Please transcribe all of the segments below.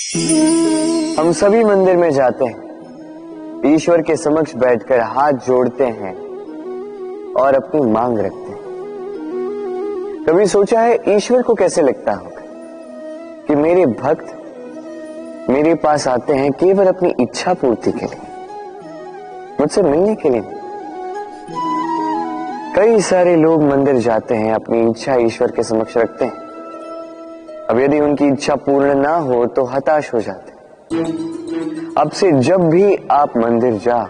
हम सभी मंदिर में जाते हैं, ईश्वर के समक्ष बैठकर हाथ जोड़ते हैं और अपनी मांग रखते हैं। कभी सोचा है ईश्वर को कैसे लगता होगा कि मेरे भक्त मेरे पास आते हैं केवल अपनी इच्छा पूर्ति के लिए, मुझसे मिलने के लिए। कई सारे लोग मंदिर जाते हैं, अपनी इच्छा ईश्वर के समक्ष रखते हैं। अब यदि उनकी इच्छा पूर्ण ना हो तो हताश हो जाते हैं। अब से जब भी आप मंदिर जाओ,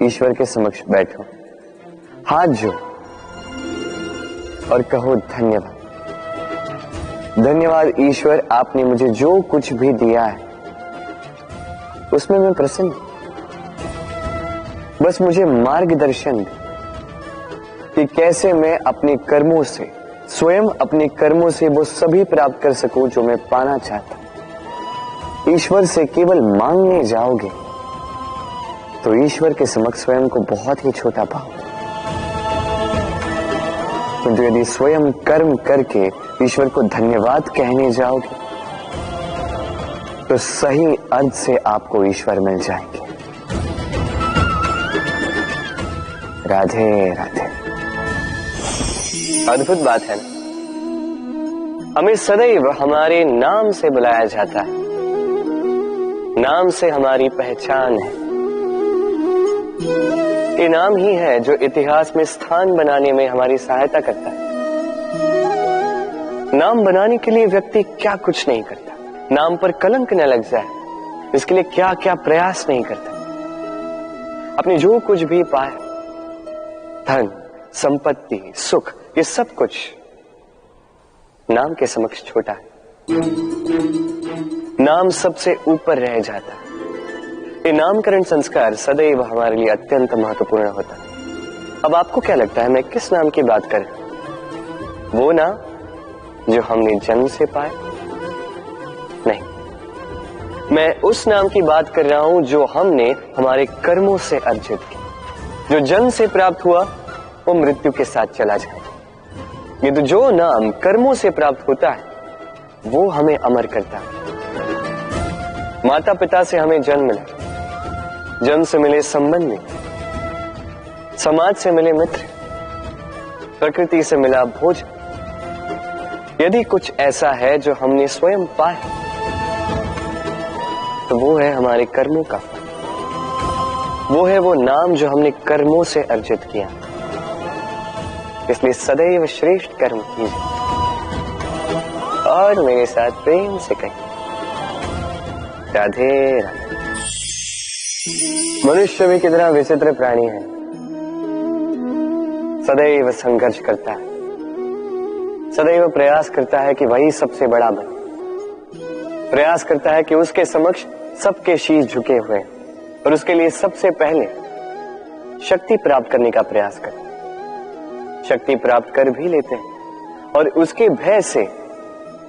ईश्वर के समक्ष बैठो, हाथ जोड़ो और कहो धन्यवाद। धन्यवाद ईश्वर, आपने मुझे जो कुछ भी दिया है उसमें मैं प्रसन्न हूं। बस मुझे मार्गदर्शन दे कि कैसे मैं अपने कर्मों से, स्वयं अपने कर्मों से वो सभी प्राप्त कर सकूं जो मैं पाना चाहता हूं। ईश्वर से केवल मांगने जाओगे तो ईश्वर के समक्ष स्वयं को बहुत ही छोटा पाओगे, किंतु यदि स्वयं कर्म करके ईश्वर को धन्यवाद कहने जाओगे तो सही अर्थ से आपको ईश्वर मिल जाएंगे। राधे राधे। अद्भुत बात है ना, हमें सदैव हमारे नाम से बुलाया जाता है। नाम से हमारी पहचान है। ये नाम ही है जो इतिहास में स्थान बनाने में हमारी सहायता करता है। नाम बनाने के लिए व्यक्ति क्या कुछ नहीं करता, नाम पर कलंक न लग जाए इसके लिए क्या क्या प्रयास नहीं करता। अपने जो कुछ भी पाए, धन, संपत्ति, सुख, ये सब कुछ नाम के समक्ष छोटा है। नाम सबसे ऊपर रह जाता है। ये नामकरण संस्कार सदैव हमारे लिए अत्यंत महत्वपूर्ण होता है। अब आपको क्या लगता है मैं किस नाम की बात कर रहा हूं? वो नाम जो हमने जन्म से पाए? नहीं, मैं उस नाम की बात कर रहा हूं जो हमने हमारे कर्मों से अर्जित किया। जो जन्म से प्राप्त हुआ वो मृत्यु के साथ चला जाए। ये तो जो नाम कर्मों से प्राप्त होता है वो हमें अमर करता है। माता पिता से हमें जन्म मिला, जन्म से मिले संबंधी, समाज से मिले मित्र, प्रकृति से मिला भोजन। यदि कुछ ऐसा है जो हमने स्वयं पाया तो वो है हमारे कर्मों का फल। वो है वो नाम जो हमने कर्मों से अर्जित किया। इसलिए सदैव श्रेष्ठ कर्म कीजिए और मेरे साथ प्रेम से कहिए राधे राधे। मनुष्य भी कितना विचित्र प्राणी है, सदैव संघर्ष करता है, सदैव प्रयास करता है कि वही सबसे बड़ा बने। प्रयास करता है कि उसके समक्ष सबके शीश झुके हुए और उसके लिए सबसे पहले शक्ति प्राप्त करने का प्रयास करता है। शक्ति प्राप्त कर भी लेते हैं और उसके भय से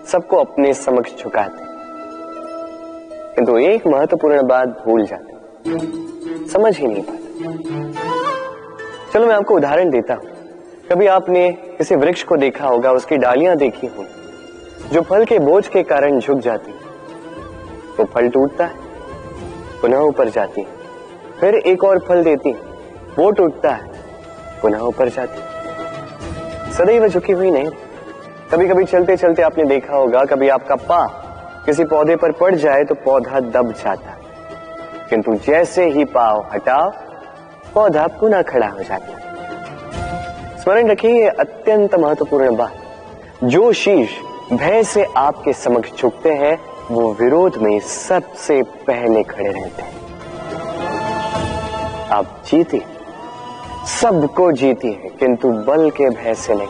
सबको अपने समक्ष झुकाते हैं, किंतु एक महत्वपूर्ण बात भूल जाते हैं, समझ ही नहीं पाते। चलो मैं आपको उदाहरण देता हूं। कभी आपने किसी वृक्ष को देखा होगा, उसकी डालियां देखी होंगी जो फल के बोझ के कारण झुक जाती है। वो फल टूटता है, पुनः ऊपर जाती है, फिर एक और फल देती है, वो टूटता है, पुनः ऊपर जाती है, सदैव झुकी हुई नहीं। कभी कभी चलते चलते आपने देखा होगा, कभी आपका पांव किसी पौधे पर पड़ जाए तो पौधा दब जाता है, किंतु जैसे ही पांव हटाओ पौधा पुनः खड़ा हो जाता है। स्मरण रखिए ये अत्यंत महत्वपूर्ण बात। जो शीश भय से आपके समक्ष झुकते हैं वो विरोध में सबसे पहले खड़े रहते हैं। आप जीते, सबको जीती है, किंतु बल के भय से नहीं,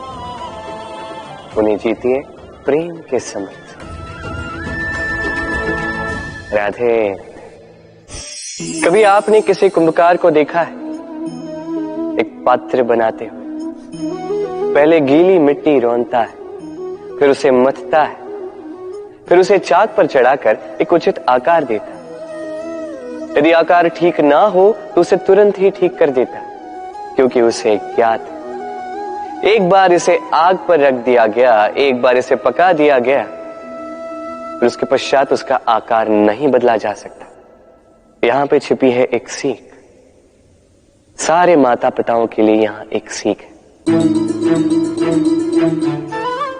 उन्हें जीती है प्रेम के समक्ष। राधे। कभी आपने किसी कुंभकार को देखा है एक पात्र बनाते हुए? पहले गीली मिट्टी रौंदता है, फिर उसे मथता है, फिर उसे चाक पर चढ़ाकर एक उचित आकार देता है। यदि आकार ठीक ना हो तो उसे तुरंत ही ठीक कर देता है, क्योंकि उसे ज्ञात एक बार इसे आग पर रख दिया गया, एक बार इसे पका दिया गया और उसके पश्चात उसका आकार नहीं बदला जा सकता। यहां पे छिपी है एक सीख। सारे माता पिताओं के लिए यहां एक सीख है।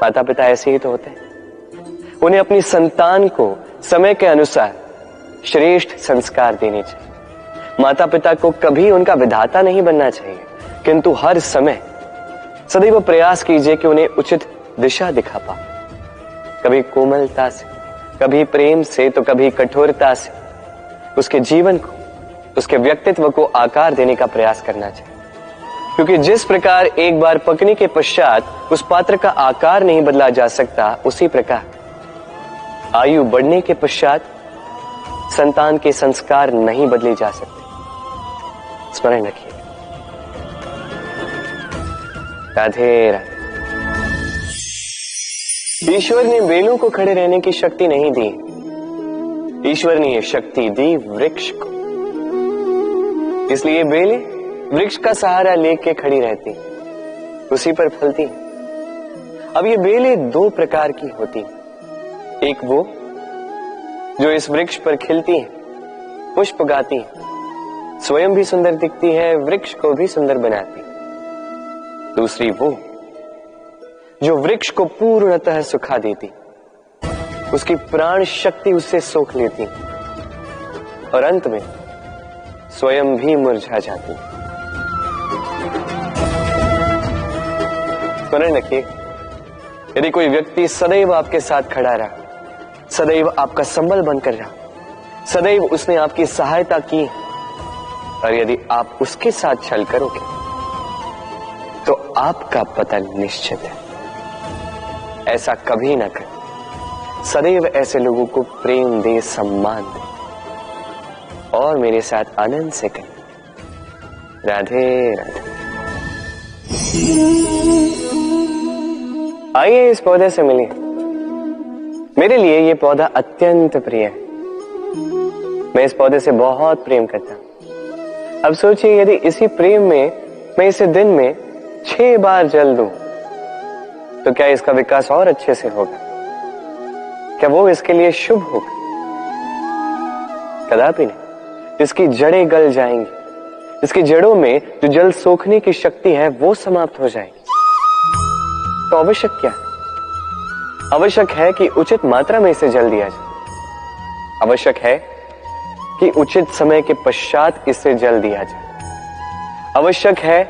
माता पिता ऐसे ही तो होते हैं। उन्हें अपनी संतान को समय के अनुसार श्रेष्ठ संस्कार देने चाहिए। माता पिता को कभी उनका विधाता नहीं बनना चाहिए, किंतु हर समय सदैव प्रयास कीजिए कि उन्हें उचित दिशा दिखा पाओ। कभी कोमलता से, कभी प्रेम से, तो कभी कठोरता से उसके जीवन को, उसके व्यक्तित्व को आकार देने का प्रयास करना चाहिए। क्योंकि जिस प्रकार एक बार पकने के पश्चात उस पात्र का आकार नहीं बदला जा सकता, उसी प्रकार आयु बढ़ने के पश्चात संतान के संस्कार नहीं बदले जा सकते। स्मरण रखिए। राधे राधे। ईश्वर ने बेलों को खड़े रहने की शक्ति नहीं दी, ईश्वर ने यह शक्ति दी वृक्ष को। इसलिए बेलें वृक्ष का सहारा लेके खड़ी रहती, उसी पर फलती। अब ये बेलें दो प्रकार की होती, एक वो जो इस वृक्ष पर खिलती हैं, पुष्प गाती हैं, स्वयं भी सुंदर दिखती है, वृक्ष को भी सुंदर बनाती। दूसरी वो जो वृक्ष को पूर्णतः सुखा देती, उसकी प्राण शक्ति उससे सोख लेती और अंत में स्वयं भी मुरझा जाती। स्मरण रखिए, यदि कोई व्यक्ति सदैव आपके साथ खड़ा रहा, सदैव आपका संबल बनकर रहा, सदैव उसने आपकी सहायता की, और यदि आप उसके साथ छल करोगे तो आपका पतन निश्चित है। ऐसा कभी ना करें। सदैव ऐसे लोगों को प्रेम दे, सम्मान दे, और मेरे साथ आनंद से कहें राधे राधे। आइए इस पौधे से मिलिए। मेरे लिए ये पौधा अत्यंत प्रिय है। मैं इस पौधे से बहुत प्रेम करता हूं। अब सोचिए, यदि इसी प्रेम में मैं इसे दिन में 6 बार जल दूं, तो क्या इसका विकास और अच्छे से होगा? क्या वो इसके लिए शुभ होगा? कदापि नहीं। इसकी जड़ें गल जाएंगी, इसकी जड़ों में जो जल सोखने की शक्ति है वो समाप्त हो जाएगी। तो आवश्यक क्या है? आवश्यक है कि उचित मात्रा में इसे जल दिया जाए। आवश्यक है कि उचित समय के पश्चात इसे जल दिया जाए। आवश्यक है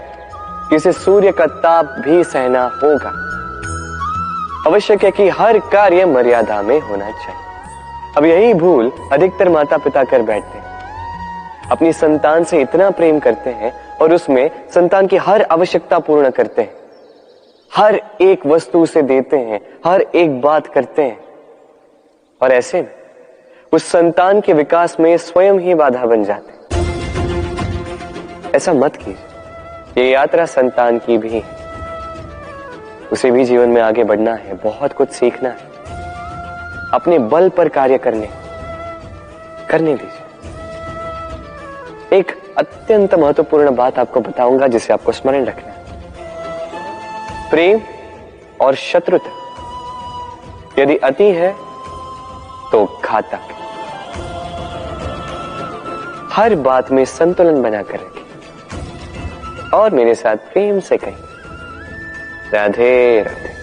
कि इसे सूर्य का ताप भी सहना होगा। आवश्यक है कि हर कार्य मर्यादा में होना चाहिए। अब यही भूल अधिकतर माता पिता कर बैठते हैं। अपनी संतान से इतना प्रेम करते हैं और उसमें संतान की हर आवश्यकता पूर्ण करते हैं, हर एक वस्तु उसे देते हैं, हर एक बात करते हैं, और ऐसे में उस संतान के विकास में स्वयं ही बाधा बन जाते हैं। ऐसा मत कीजिए। ये यात्रा संतान की भी है। उसे भी जीवन में आगे बढ़ना है, बहुत कुछ सीखना है, अपने बल पर कार्य करने दीजिए। एक अत्यंत महत्वपूर्ण बात आपको बताऊंगा जिसे आपको स्मरण रखना है। प्रेम और शत्रुता यदि अति है तो घातक। हर बात में संतुलन बनाकर रखें और मेरे साथ प्रेम से कहें राधे राधे।